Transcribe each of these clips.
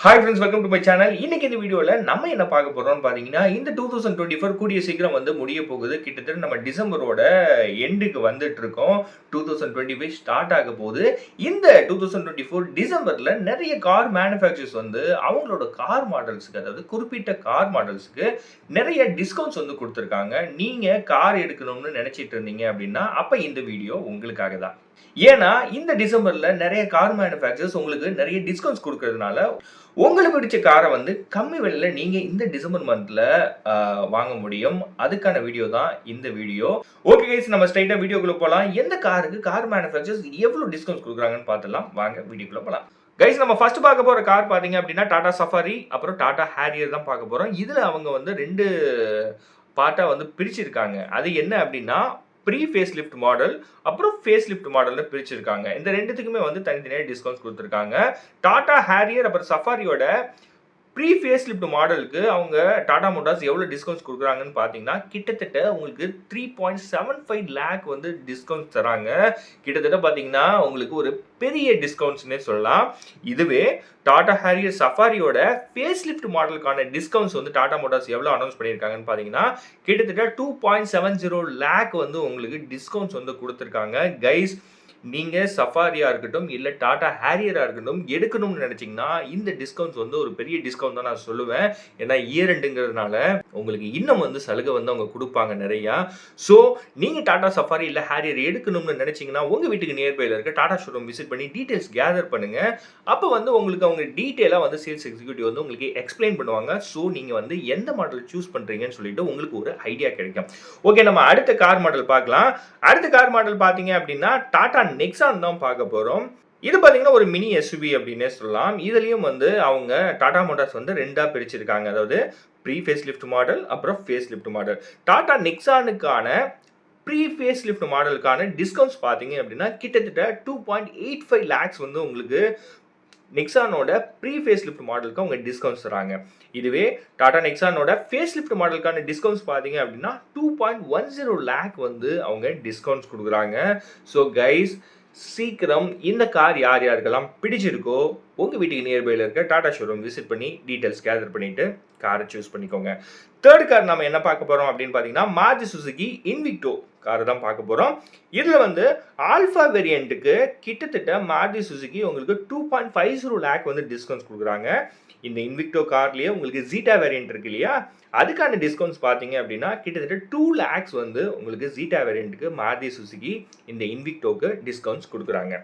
Hi friends, welcome to my channel. இன்னைக்கு இந்த வீடியோவில் நம்ம என்ன பார்க்க போகிறோம்னு பார்த்தீங்கன்னா, இந்த 2024 கூடிய சீக்கிரம் முடிய போகுது. கிட்டத்தட்ட நம்ம டிசம்பரோட எண்டுக்கு வந்துட்டு இருக்கோம். 2025 ஸ்டார்ட் ஆக போகுது. இந்த 2024 டிசம்பரில் நிறைய கார் மேனுஃபேக்சர்ஸ் அவங்களோட கார் மாடல்ஸுக்கு, அதாவது குறிப்பிட்ட கார் மாடல்ஸுக்கு நிறைய டிஸ்கவுண்ட்ஸ் கொடுத்துருக்காங்க. நீங்கள் கார் எடுக்கணும்னு நினச்சிட்டு இருந்தீங்க அப்படின்னா, அப்போ இந்த வீடியோ உங்களுக்காக தான். ஏன்னா இந்த டிசம்பர்ல நிறைய கார் மேனுஃபேக்சர்ஸ் உங்களுக்கு நிறைய டிஸ்கவுண்ட்ஸ் கொடுக்கறதுனால உங்களுக்கு பிடிச்ச காரை கம்மி விலையில நீங்க இந்த டிசம்பர் மந்த்ல வாங்க முடியும். அதுக்கான வீடியோ தான் இந்த வீடியோ. ஓகே கைஸ், நம்ம ஸ்ட்ரைட்டா வீடியோக்குள்ள போலாம். எந்த காருக்கு கார் மேனுஃபேக்சர்ஸ் எவ்வளவு டிஸ்கவுண்ட்ஸ் கொடுக்குறாங்கன்னு பார்த்துலாம். வாங்க வீடியோக்குள்ள போலாம். கைஸ், நம்ம ஃபர்ஸ்ட் பார்க்க போற கார் பாத்தீங்க அப்படின்னா டாடா சஃபாரி அப்புறம் டாடா ஹேரியர் தான் பார்க்க போறோம். இதுல அவங்க ரெண்டு பார்ட்டா பிரிச்சிருக்காங்க. அது என்ன அப்படின்னா ப்ரீ ஃபேஸ் லிஃப்ட் மாடல் அப்புறம் ஃபேஸ் லிஃப்ட் மாடல்னு பிரிச்சிருக்காங்க. இந்த ரெண்டுத்துக்குமே தனித்தனியாக டிஸ்கவுண்ட்ஸ் கொடுத்துருக்காங்க. டாடா ஹேரியர் அப்புறம் சஃபாரியோட ப்ரீ ஃபேஸ் லிஃப்ட் மாடலுக்கு அவங்க டாடா மோட்டார்ஸ் எவ்வளோ டிஸ்கவுண்ட்ஸ் கொடுக்குறாங்கன்னு பார்த்தீங்கன்னா, கிட்டத்தட்ட உங்களுக்கு 3.75 லேக் டிஸ்கவுண்ட்ஸ் தராங்க. கிட்டத்தட்ட பார்த்தீங்கன்னா உங்களுக்கு ஒரு பெரிய டிஸ்கவுண்ட்ஸ்னே சொல்லலாம். இதுவே டாடா ஹேரியர் சஃபாரியோட ஃபேஸ் லிஃப்ட் மாடலுக்கான டிஸ்கவுண்ட்ஸ் டாடா மோட்டார்ஸ் எவ்வளோ அனௌன்ஸ் பண்ணியிருக்காங்கன்னு பார்த்தீங்கன்னா, கிட்டத்தட்ட 2.70 லேக் உங்களுக்கு டிஸ்கவுண்ட்ஸ் கொடுத்துருக்காங்க. கைஸ், நீங்கள் சஃபாரியாக இருக்கட்டும் இல்லை டாடா ஹேரியராக இருக்கட்டும் எடுக்கணும்னு நினச்சிங்கன்னா இந்த டிஸ்கவுண்ட்ஸ் ஒரு பெரிய டிஸ்கவுண்ட் தான் நான் சொல்லுவேன். ஏன்னா இயர் எண்டுங்கிறதுனால உங்களுக்கு இன்னும் சலுகை அவங்க கொடுப்பாங்க நிறையா. ஸோ நீங்கள் டாடா சஃபாரி இல்லை ஹேரியர் எடுக்கணும்னு நினச்சிங்கன்னா உங்கள் வீட்டுக்கு நியர்பையில் இருக்க டாடா ஷோரூம் விசிட் பண்ணி டீட்டெயில்ஸ் கேதர் பண்ணுங்கள். அப்போ உங்களுக்கு அவங்க டீட்டெயிலாக சேல்ஸ் எக்ஸிக்யூட்டிவ் உங்களுக்கு எக்ஸ்பிளைன் பண்ணுவாங்க. ஸோ நீங்கள் எந்த மாடல் சூஸ் பண்ணுறீங்கன்னு சொல்லிட்டு உங்களுக்கு ஒரு ஐடியா கிடைக்கும். ஓகே, நம்ம அடுத்த கார் மாடல் பார்க்கலாம். அடுத்த கார் மாடல் பார்த்தீங்க அப்படின்னா டாடா நெக்ஸான் தான் பார்க்க போறோம். இது பாத்தீங்கன்னா ஒரு மினி எஸ்யூவி அப்படின்னே சொல்லலாம். இதுலயும் அவங்க டாடா மோட்டார்ஸ் ரெண்டா பிரிச்சிருக்காங்க. அதாவது ப்ரீ ஃபேஸ் லிஃப்ட் மாடல் அப்புறம் ஃபேஸ் லிஃப்ட் மாடல். டாடா நெக்ஸானுக்கான ப்ரீ ஃபேஸ் லிஃப்ட் மாடலுக்கான டிஸ்கவுண்ட்ஸ் பார்த்தீங்க அப்படின்னா கிட்டத்தட்ட 2.85 லேக்ஸ் உங்களுக்கு நெக்ஸானோட ப்ரீ ஃபேஸ் லிஃப்ட் மாடலுக்கு அவங்க டிஸ்கவுண்ட்ஸ் தராங்க. இதுவே டாடா நெக்ஸானோட ஃபேஸ் லிஃப்ட் மாடலுக்கான டிஸ்கவுண்ட்ஸ் பார்த்தீங்க அப்படின்னா 2.10 லேக் அவங்க டிஸ்கவுண்ட்ஸ் கொடுக்குறாங்க. ஸோ கைஸ், சீக்கிரம் இந்த கார் யார் யாருக்கெல்லாம் பிடிச்சிருக்கோ உங்கள் வீட்டுக்கு நியர்பையில் இருக்க டாடா ஷோரூம் விசிட் பண்ணி டீட்டெயில்ஸ் கேதர் பண்ணிவிட்டு காரை சூஸ் பண்ணிக்கோங்க. தேர்ட் கார் நம்ம என்ன பார்க்க போகிறோம் அப்படின்னு பார்த்தீங்கன்னா மாருதி சுசுகி இன்விக்டோ கார் தான் பார்க்க போகிறோம். இதில் ஆல்ஃபா வேரியண்ட்டுக்கு கிட்டத்தட்ட மாருதி சுசுகி உங்களுக்கு 2.50 லேக் டிஸ்கவுண்ட்ஸ் கொடுக்குறாங்க. இந்த இன்விக்டோ கார்லேயே உங்களுக்கு ஜீட்டா வேரியண்ட் இருக்கு இல்லையா, அதுக்கான டிஸ்கவுண்ட்ஸ் பார்த்தீங்க அப்படின்னா கிட்டத்தட்ட 2 லேக்ஸ் உங்களுக்கு ஜீட்டா வேரியண்ட்டுக்கு மாருதி சுசுகி இந்த இன்விக்டோக்கு டிஸ்கவுண்ட்ஸ் கொடுக்குறாங்க.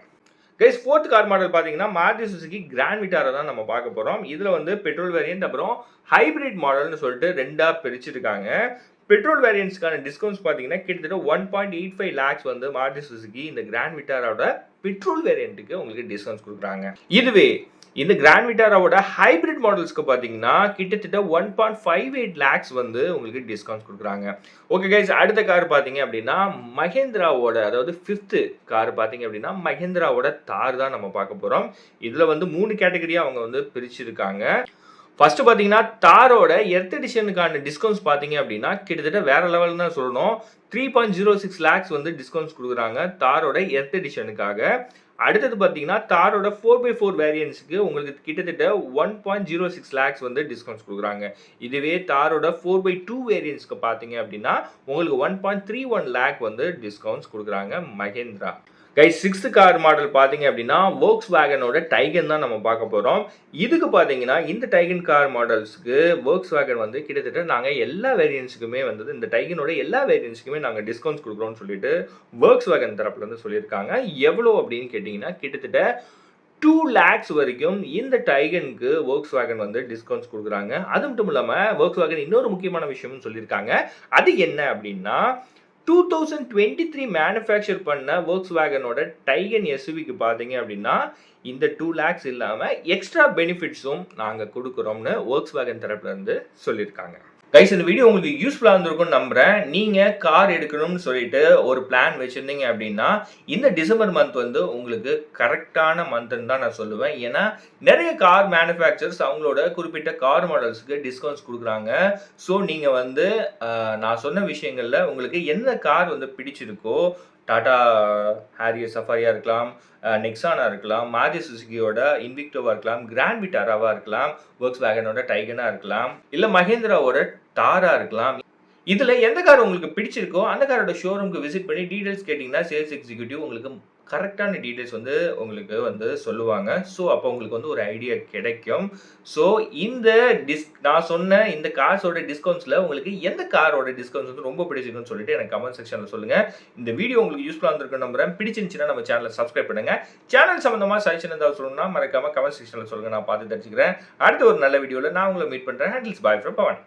கைஸ், ஃபோர்த் கார் மாடல் பார்த்தீங்கன்னா மாருதி சுசுகி கிராண்ட் விட்டாரை தான் நம்ம பார்க்க போகிறோம். இதில் பெட்ரோல் வேரியண்ட் அப்புறம் ஹைப்ரிட் மாடல்னு சொல்லிட்டு ரெண்டாக பிரிச்சிருக்காங்க. பெட்ரோல் வேரியன்ட்ஸ்க்கான டிஸ்கவுண்ட்ஸ் பார்த்தீங்கன்னா கிட்டத்தட்ட 1.85 லேக்ஸ் மாருதி சுசுகி இந்த கிராண்ட் விட்டாரோட பெட்ரோல் வேரியண்ட்டுக்கு உங்களுக்கு டிஸ்கவுண்ட்ஸ் கொடுக்குறாங்க. இதுவே இந்த கிராண்ட் விட்டாராவோட ஹைப்ரிட் மாடல்ஸ்க்கு பார்த்தீங்கன்னா கிட்டத்தட்ட 1.58 லேக்ஸ் உங்களுக்கு டிஸ்கவுண்ட்ஸ் கொடுக்குறாங்க. ஓகே கைஸ், அடுத்த கார் பார்த்தீங்க அப்படின்னா மஹேந்திராவோட, அதாவது 5th கார் பார்த்தீங்க அப்படின்னா மஹேந்திராவோட தார் தான் நம்ம பார்க்க போகிறோம். இதில் 3 கேட்டகரியாக அவங்க பிரிச்சிருக்காங்க. ஃபர்ஸ்ட் பார்த்தீங்கன்னா தாரோட எர்த் எடிஷனுக்கான டிஸ்கவுண்ட்ஸ் பார்த்தீங்க அப்படின்னா கிட்டத்தட்ட வேற லெவல் தான் சொல்லணும். 3.06 லேக்ஸ் டிஸ்கவுண்ட்ஸ் கொடுக்குறாங்க தாரோட எர்த் எடிஷனுக்காக. அடுத்தது பார்த்தீங்கன்னா தாரோட 4x4 வேரியன்ட்ஸுக்கு உங்களுக்கு கிட்டத்தட்ட 1.06 லேக்ஸ் டிஸ்கவுண்ட்ஸ் கொடுக்குறாங்க. இதுவே தாரோட 4x2 வேரியன்ட்ஸ்க்கு பார்த்தீங்க அப்படின்னா உங்களுக்கு 1.31 லேக் டிஸ்கவுண்ட்ஸ் கொடுக்குறாங்க Mahindra. Guys, 6th car model பார்த்தீங்க அப்படின்னா வோக்ஸ்வேகனோட டைகன் தான் நம்ம பார்க்க போகிறோம். இதுக்கு பார்த்தீங்கன்னா இந்த டைகன் கார் மாடல்ஸுக்கு வோக்ஸ்வேகன் கிட்டத்தட்ட நாங்கள் எல்லா வேரியன்ட்ஸுக்குமே இந்த டைகனோட எல்லா வேரியன்ட்ஸுக்குமே நாங்கள் டிஸ்கவுண்ட்ஸ் கொடுக்குறோம்னு சொல்லிட்டு வோக்ஸ்வேகன் தரப்புலேருந்து சொல்லியிருக்காங்க. எவ்வளோ அப்படின்னு கேட்டிங்கன்னா கிட்டத்தட்ட 2 லேக்ஸ் வரைக்கும் இந்த டைகனுக்கு வோக்ஸ்வேகன் டிஸ்கவுண்ட்ஸ் கொடுக்குறாங்க. அது மட்டும் இல்லாமல் வோக்ஸ்வேகன் இன்னொரு முக்கியமான விஷயம்னு சொல்லியிருக்காங்க. அது என்ன அப்படின்னா 2023 மேனுஃபேக்சர் பண்ண வோக்ஸ்வேகனோட டைகன் எஸ்யூவிக்கு பார்த்தீங்க அப்படின்னா இந்த 2 லேக்ஸ் இல்லாமல் எக்ஸ்ட்ரா பெனிஃபிட்ஸும் நாங்கள் கொடுக்குறோம்னு வோக்ஸ்வேகன் தரப்புல இருந்து சொல்லியிருக்காங்க. கைஸ், இந்த வீடியோ உங்களுக்கு யூஸ்ஃபுல்லாக இருந்திருக்கும்னு நம்புறேன். நீங்கள் கார் எடுக்கணும்னு சொல்லிட்டு ஒரு பிளான் வச்சுருந்தீங்க அப்படின்னா இந்த டிசம்பர் மந்த் உங்களுக்கு கரெக்டான மந்த்ன்னு தான் நான் சொல்லுவேன். ஏன்னா நிறைய கார் மேனுஃபேக்சர்ஸ் அவங்களோட குறிப்பிட்ட கார் மாடல்ஸுக்கு டிஸ்கவுண்ட்ஸ் கொடுக்குறாங்க. ஸோ நீங்கள் நான் சொன்ன விஷயங்களில் உங்களுக்கு என்ன கார் பிடிச்சிருக்கோ டாடா ஹாரியர் சஃபாரியா இருக்கலாம், நெக்ஸானா இருக்கலாம், மாருதி சுசுகியோட இன்விக்டோவா இருக்கலாம், கிராண்ட் விட்டாராவா இருக்கலாம், Volkswagenஓட டைகனா இருக்கலாம், இல்ல மஹேந்திராவோட தாரா இருக்கலாம். இதுல எந்த கார் உங்களுக்கு பிடிச்சிருக்கோ, அந்த காரோட ஷோரூம்க்கு விசிட் பண்ணி டீடைல்ஸ் கேட்டீங்கன்னா, சேல்ஸ் எக்ஸிக்யூட்டிவ் உங்களுக்கு கரெக்ட்டான டீடைல்ஸ் வந்து உங்களுக்கு வந்து சொல்லுவாங்க. ஸோ, அப்போ உங்களுக்கு வந்து ஒரு ஐடியா கிடைக்கும். ஸோ, இந்த நான் சொன்ன இந்த கார்ஸோட டிஸ்கவுண்ட்ஸ்ல உங்களுக்கு எந்த காரோட டிஸ்கவுண்ட்ஸ் வந்து ரொம்ப பிடிச்சிருக்குன்னு சொல்லிட்டு எனக்கு கமெண்ட் செக்ஷன்ல சொல்லுங்க. இந்த வீடியோ உங்களுக்கு யூஸ்ஃபுல்லா இருந்திருக்கும்னு நம்புறேன். பிடிச்சிருந்துச்சுன்னா நம்ம சேனலை சப்ஸ்கிரைப் பண்ணுங்க. சேனல் சம்பந்தமா சஜஷன் ஏதாவது சொல்லணும்னா மறக்காம கமெண்ட் செக்ஷன்ல சொல்லுங்க. நான் பார்த்து தெரிஞ்சுக்கிறேன். அடுத்த ஒரு நல்ல வீடியோல நான் உங்களை மீட் பண்றேன். Handles bye from Pawan.